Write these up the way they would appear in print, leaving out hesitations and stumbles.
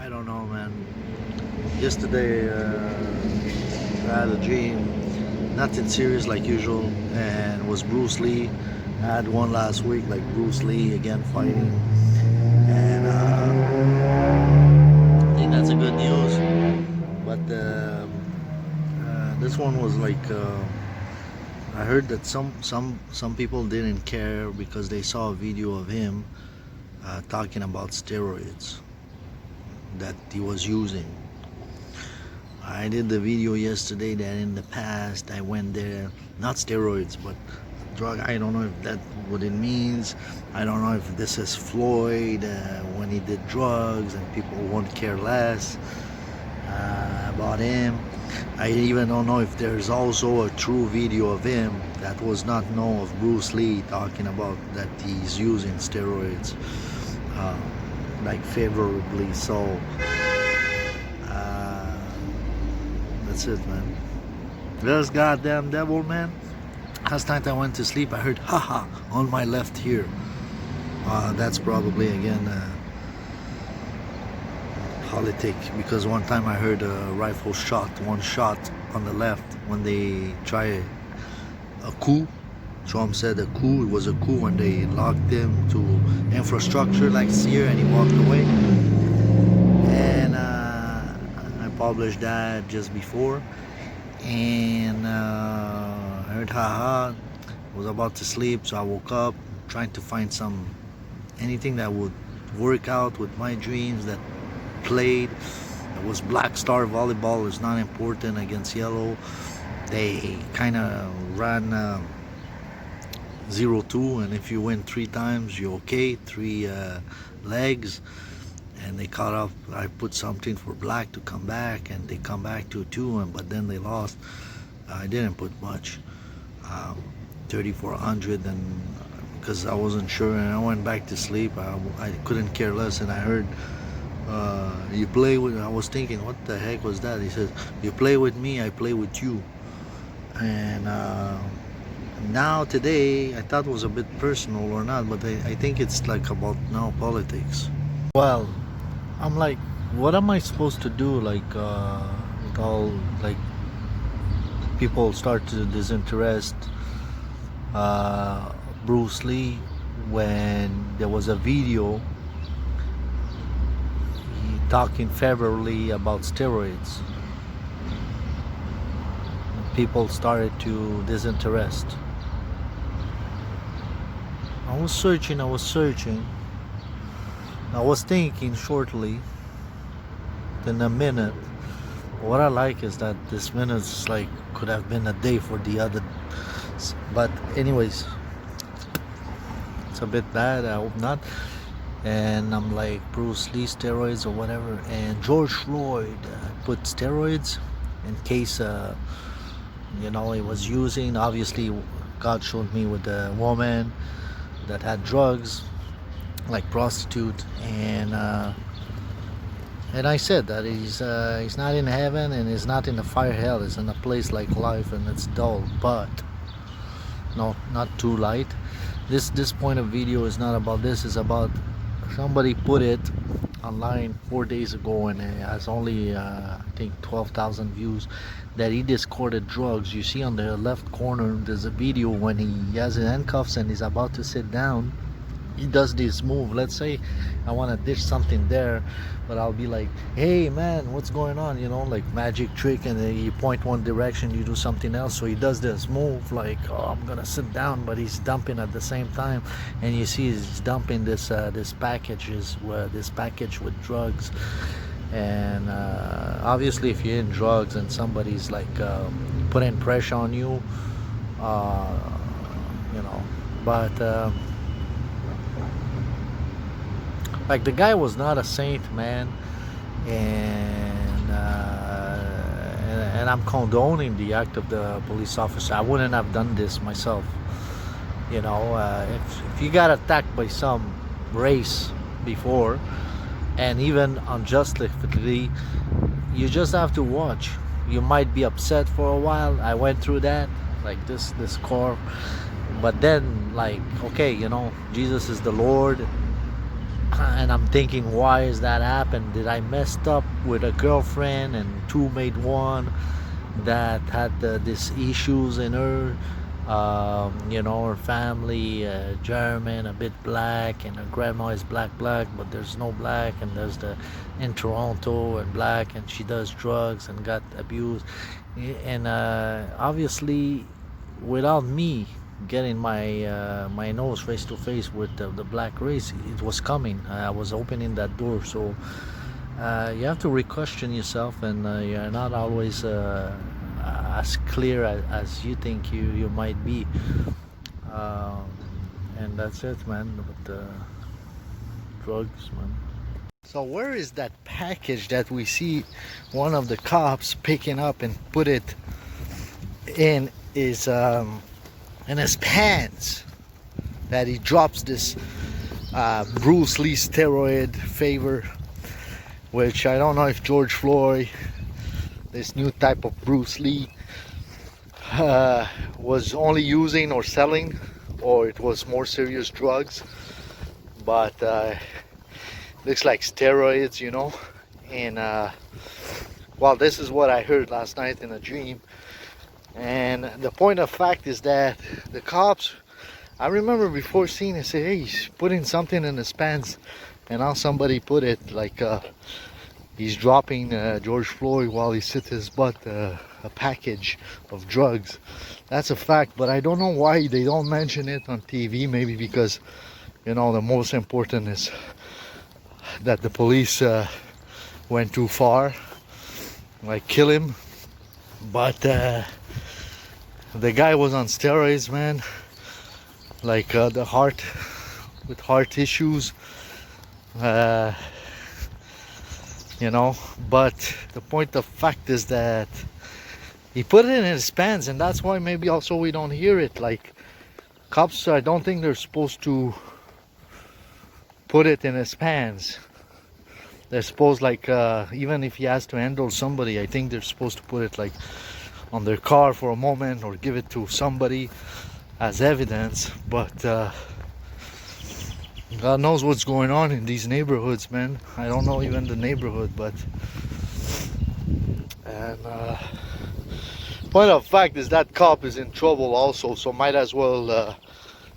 I don't know, man. Yesterday, I had a dream, nothing serious like usual, and it was Bruce Lee. I had one last week, like Bruce Lee again fighting, and I think that's a good news. But this one was like I heard that some people didn't care because they saw a video of him talking about steroids that he was using. I did the video yesterday that in the past I went there, not steroids, but drug. I don't know if that's what it means. I don't know if this is Floyd when he did drugs and people won't care less about him. I even don't know if there's also a true video of him that was not known of Bruce Lee talking about that he's using steroids uh, like favorably. So that's it, man. This goddamn devil, man. Last night I went to sleep, I heard haha on my left here. That's probably again politic, because one time I heard a rifle shot, one shot on the left when they try a coup. Trump said a coup, it was a coup when they locked him to infrastructure like here and he walked away. And I published that just before, and I heard haha. I was about to sleep, so I woke up trying to find anything that would work out with my dreams that played. It was Black Star Volleyball. It's not important against Yellow. They kind of ran 0-2, and if you win 3 times, you're okay. 3 legs, and they caught up. I put something for Black to come back, and they come back to 2, but then they lost. I didn't put much, 3,400, and because I wasn't sure, and I went back to sleep. I couldn't care less, and I heard you play with. I was thinking, what the heck was that? He says, you play with me, I play with you. And now today, I thought it was a bit personal or not, but I think it's like about now politics. Well, I'm like, what am I supposed to do? Like, with all like people start to disinterest Bruce Lee when there was a video talking favorably about steroids. People started to disinterest. I was searching. I was thinking shortly, in a minute. What I like is that this minute's like could have been a day for the other. But anyways, it's a bit bad. I hope not. And I'm like, Bruce Lee steroids or whatever, and George Floyd put steroids in case he was using. Obviously God showed me with the woman that had drugs, like prostitute, and I said that he's not in heaven and he's not in the fire hell. He's in a place like life, and it's dull, but no, not too light. This point of video is not about this. It's about somebody put it online 4 days ago, and it has only I think 12,000 views, that he discarded drugs. You see on the left corner there's a video when he has his handcuffs and he's about to sit down. He does this move. Let's say I want to dish something there, but I'll be like, hey man, what's going on, like magic trick, and then you point one direction, you do something else. So he does this move like, oh, I'm gonna sit down, but he's dumping at the same time, and you see he's dumping this package with drugs. And obviously if you're in drugs and somebody's like putting pressure on you, but like, the guy was not a saint, man, and I'm condoning the act of the police officer. I wouldn't have done this myself. If you got attacked by some race before, and even unjustly, you just have to watch. You might be upset for a while. I went through that, like this core, but then, like, okay, Jesus is the Lord. And I'm thinking, why is that happened? Did I messed up with a girlfriend and two made one that had these issues in her? You know, her family, German, a bit black, and her grandma is black, but there's no black, and there's the in Toronto and black, and she does drugs and got abused, and obviously, without me getting my nose face to face with the black race, it was coming. I was opening that door, so you have to re-question yourself, and you're not always as clear as you think you might be. Um, and that's it, man. With drugs, man. So where is that package that we see one of the cops picking up and put it in his pants? That he drops this Bruce Lee steroid favor, which I don't know if George Floyd, this new type of Bruce Lee, was only using or selling, or it was more serious drugs, but looks like steroids, you know. And well, this is what I heard last night in a dream. And the point of fact is that the cops, I remember before seeing it, say, hey, he's putting something in his pants, and now somebody put it like he's dropping George Floyd while he sits his butt a package of drugs. That's a fact, but I don't know why they don't mention it on TV. Maybe because, you know, the most important is that the police went too far, like kill him. But the guy was on steroids, man, like the heart, with heart issues, you know. But the point of fact is that he put it in his pants, and that's why maybe also we don't hear it. Like, cops, I don't think they're supposed to put it in his pants. They're supposed, like, even if he has to handle somebody, I think they're supposed to put it like on their car for a moment, or give it to somebody as evidence. But God knows what's going on in these neighborhoods, man. I don't know even the neighborhood, but and point of fact is that cop is in trouble also, so might as well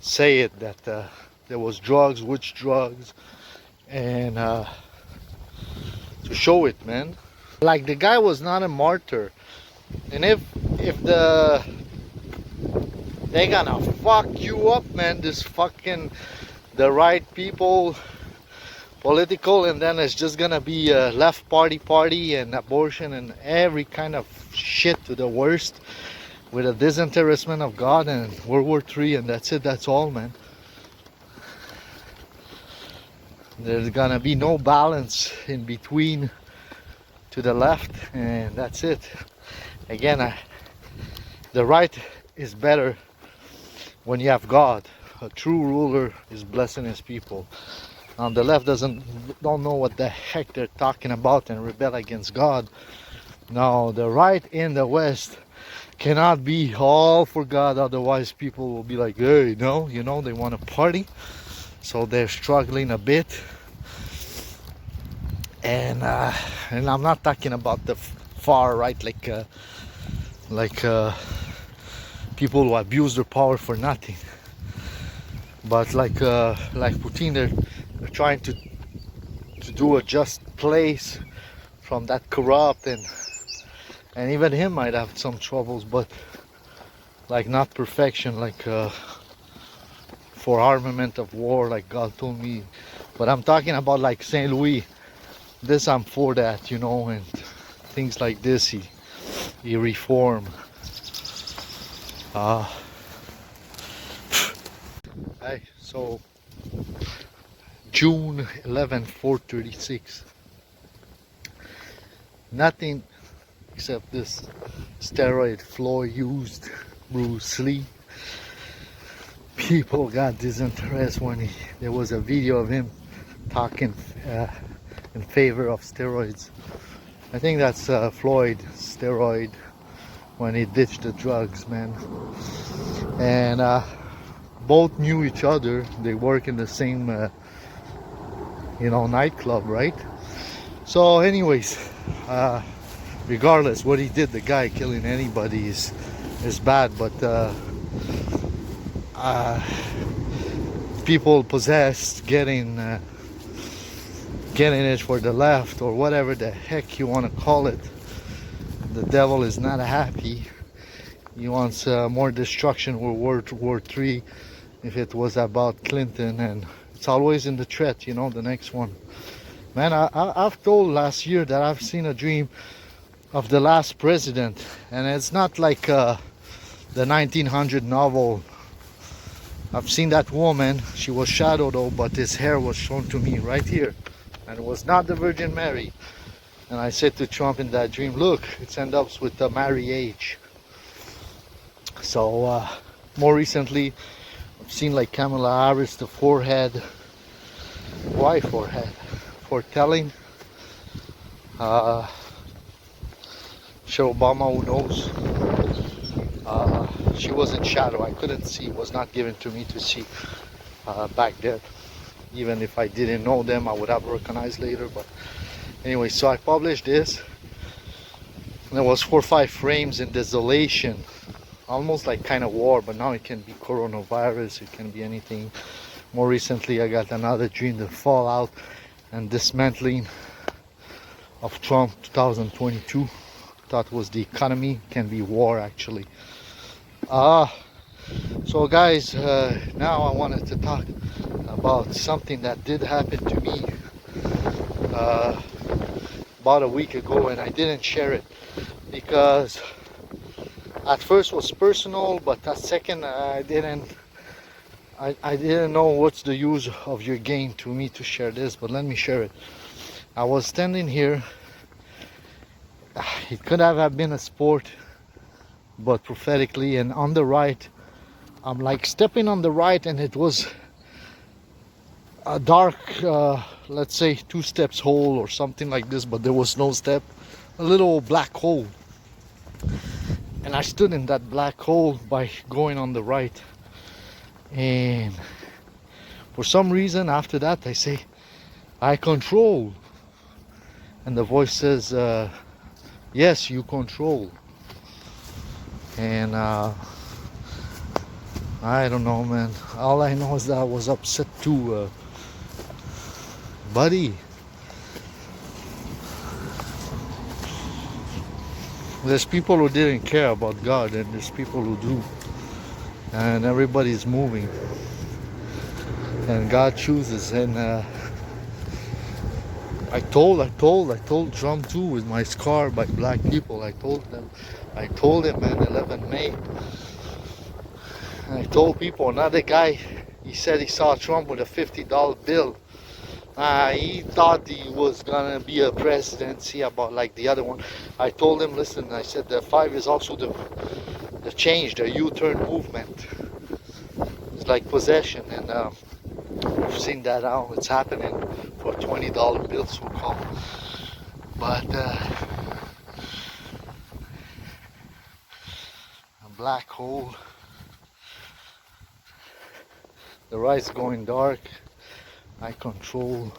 say it, that there was drugs, which drugs, and to show it, man. Like, the guy was not a martyr, and if they gonna fuck you up, man, this fucking the right people, political, and then it's just gonna be a left party and abortion and every kind of shit to the worst, with a disinterestment of God and World War III, and that's it. That's all, man. There's gonna be no balance in between to the left, and that's it. Again, the right is better when you have God. A true ruler is blessing his people. The left don't know what the heck they're talking about and rebel against God. Now the right in the West cannot be all for God, otherwise people will be like, hey, no, you know, they want to party, so they're struggling a bit. And I'm not talking about the far right, like people who abuse their power for nothing, but like Putin, they're trying to do a just place from that corrupt, and even him might have some troubles, but like not perfection, like for armament of war, like God told me. But I'm talking about like Saint Louis. This, I'm for that, you know, and things like this. He reform. Hey, so June 11, 4:36. Nothing except this steroid Floyd used, Bruce Lee. People got disinterest when there was a video of him talking in favor of steroids. I think that's Floyd steroid, when he ditched the drugs, man. And both knew each other. They work in the same you know, nightclub, right? So anyways, regardless what he did, the guy killing anybody is bad, but people possessed getting it for the left or whatever the heck you want to call it. The devil is not happy. He wants more destruction with World War III. If it was about Clinton, and it's always in the threat, you know, the next one. Man, I've told last year that I've seen a dream of the last president, and it's not like the 1900 novel. I've seen that woman. She was shadowed though, but his hair was shown to me right here, and it was not the Virgin Mary. And I said to Trump in that dream, look, it ends up with the marriage. So more recently, I've seen like Kamala Harris, the forehead. Why forehead? Foretelling. Sure, Obama, who knows? She was in shadow. I couldn't see. It was not given to me to see back then. Even if I didn't know them, I would have recognized later. But anyway, so I published this. And there was 4 or 5 frames in desolation. Almost like kind of war, but now it can be coronavirus. It can be anything. More recently, I got another dream, the fallout and dismantling of Trump 2022. Thought was the economy, can be war actually. So guys, now I wanted to talk about something that did happen to me about a week ago, and I didn't share it because at first was personal, but at second I didn't know what's the use of your game to me to share this, but let me share it. I was standing here. It could have been a sport, but prophetically, and on the right, I'm like stepping on the right, and it was a dark, let's say 2 steps hole or something like this, but there was no step, a little black hole. And I stood in that black hole by going on the right. And for some reason after that I say, I control. And the voice says, yes, you control. And I don't know, man. All I know is that I was upset too, buddy. There's people who didn't care about God, and there's people who do. And everybody's moving. And God chooses. And I told Trump too, with my scar by black people. I told him, man, 11 May. And I told people, another guy, he said he saw Trump with a $50 bill. He thought he was gonna be a presidency about like the other one. I told him, listen, I said the 5 is also the change, the U-turn movement. It's like possession, and we've seen that now. It's happening for $20 bills, so called. But a black hole. The right's going dark. I control.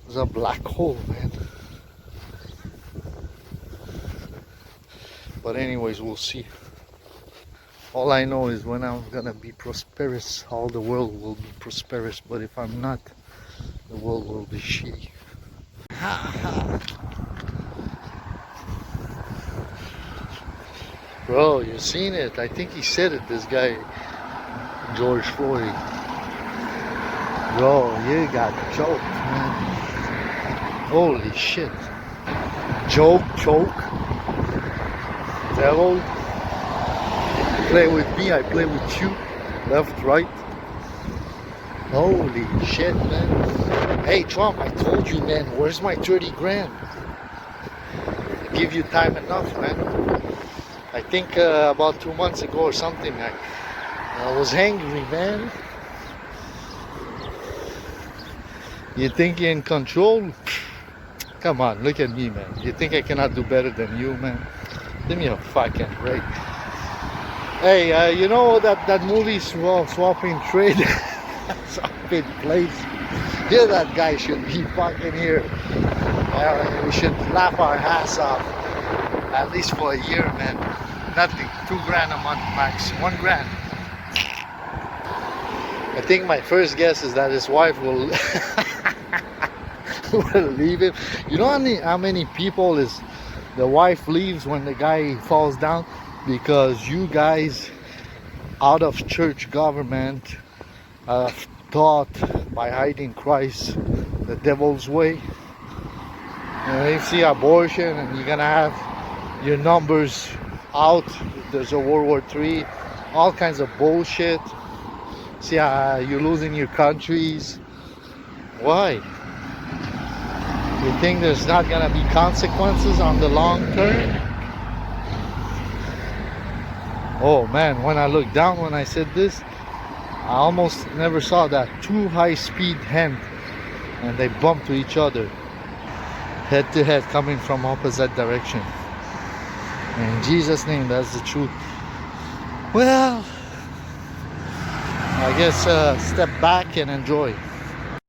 There's a black hole, man. But anyways, we'll see. All I know is when I'm gonna be prosperous, all the world will be prosperous. But if I'm not, the world will be shitty. Bro, you seen it? I think he said it, this guy, George Floyd. Bro, you got choked, man. Holy shit. Choke. Devil. Play with me, I play with you. Left, right. Holy shit, man. Hey, Trump, I told you, man, where's my 30 grand? I give you time enough, man. I think about 2 months ago or something, I was angry, man. You think you're in control? Come on, look at me, man. You think I cannot do better than you, man? Give me a fucking break. Hey, you know that movie Swapping Trade? Swapping Place? Yeah, that guy should be fucking here. We should laugh our ass off. At least for a year, man. Nothing. 2 grand a month max. 1 grand. I think my first guess is that his wife will will leave him. You know how many people is the wife leaves when the guy falls down? Because you guys out of church government have taught by hiding Christ the devil's way. And you see abortion and you're gonna have your numbers out. There's a World War III, all kinds of bullshit. See how you're losing your countries. Why? You think there's not gonna be consequences on the long term? Oh man, when I looked down when I said this, I almost never saw that 2 high-speed hand and they bumped to each other, head to head, coming from opposite direction. In Jesus' name, that's the truth. Well, I guess step back and enjoy.